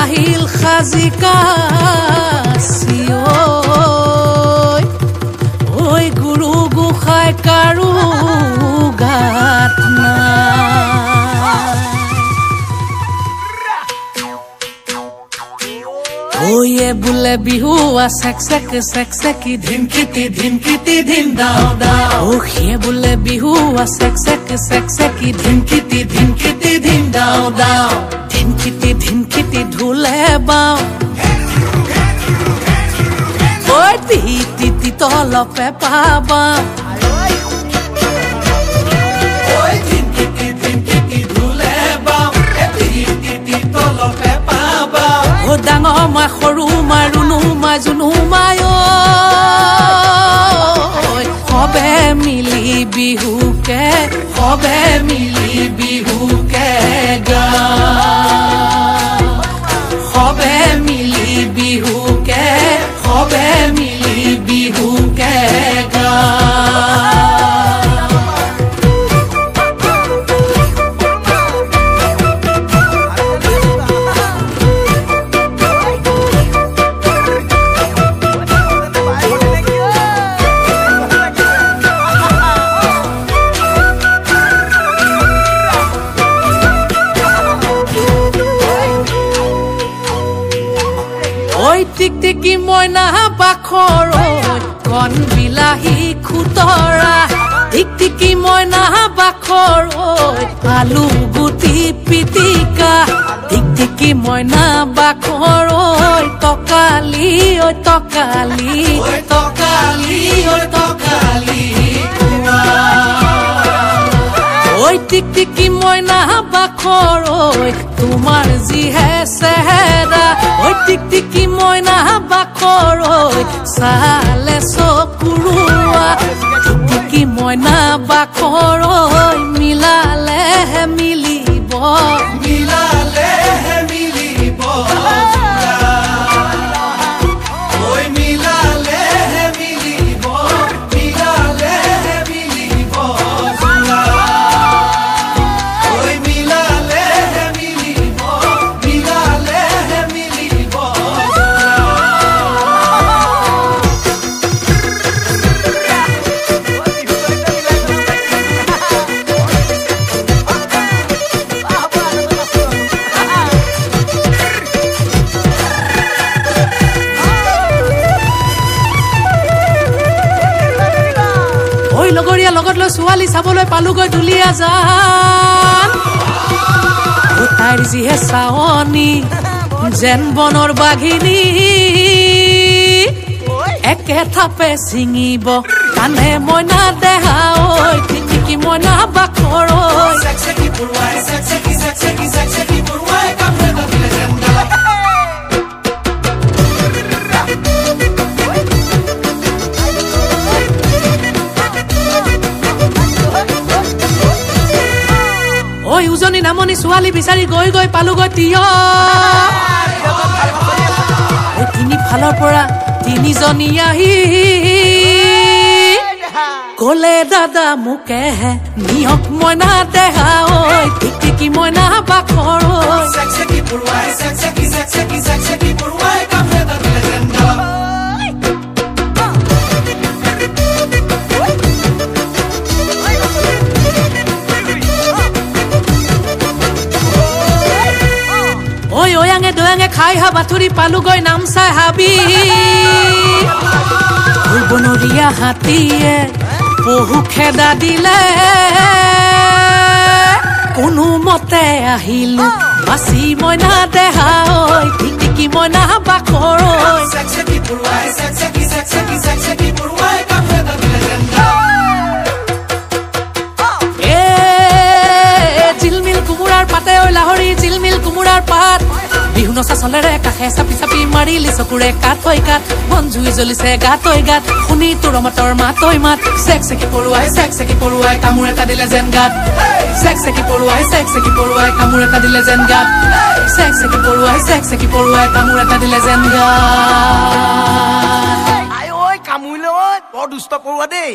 আহিল খাজিকা ঐ গুৰু গোসাঁই কাৰো গাত ওয়ে বুলে বিহু সেক সেকি ধিনকিতি ধিন দাও ও হে বুলে বিহু সেক সেকি ধিনকিতি ধিন দাও ধিনকিতি ঢোলে বাও ওই তি তলপে পাবা ওই ধিনকিতি ঢোলে বাও তি তলপে পাবা ও ডাঙৰ মা সৰু মা ৰুণু মা জুনু মায় সবে মিলি বিহুকে গা সবে মিলি বিহুকে গা টিকটিকি মইনা বাখৰ কণ বিলাহী খুতৰা টিকটিকি মইনা বাখৰ আলু গুটি পিটিকা টিকটিকি মইনা বাখৰ তকালি ঐ টিকটিকি মইনা বাখৰ তোমাৰ যিহে চেহেৰা ঐ টিকটিকি মইনা বাখৰ চালে চকুৰুৱা টিকটিকি মইনা বাখৰ মিলালেহে মিলিব লগৰীয়া লগত লৈ ছোৱালী চাবলৈ পালোগৈ দুলীয়া জান তাইৰ যিহে চাৱনী যেন বনৰ বাঘিনী একে থাপে ছিঙিব কানে মইনা দেহা ঐ টিকটিকি মইনা বাখৰ ঐ উজনি নামনি ছোৱালী বিচাৰি গৈ পালোগৈ তিয় তিনি ফালৰ পৰা তিনিজনী আহি কলে দাদা মোকেহে নিয়ক মইনা দেহা ঐ টিকটিকি মইনা বাখৰ দয়াঙে খাই হা বাথুৰি পালোগৈ নামচাই হাবি বনৰীয়া হাতীয়ে বহু খেদা দিলে কোনো মতে আহিলো বাচি মইনা দেহা ঐ টিকটিকি মইনা বাখৰ জিলমিল কোমোৰাৰ পাতে ঐ লাহৰি জিলমিল কোমোৰাৰ পাত বিহু নচা চলেৰে কাষে চাপি মাৰিলি চকুৰে কাট বন জুই জ্বলিছে গাত শুনি তোৰ মতৰ মাত চেক চেকি পৰুৱাই কামোৰ এটা দিলে যেন গাত চেক চেকি পৰুৱাই কামোৰ এটা দিলে যেন গাত চেক চেকি পৰুৱাই কামোৰ এটা দিলে যেন গাত কামুৰিলে বৰ দুষ্ট পৰুৱা দেই।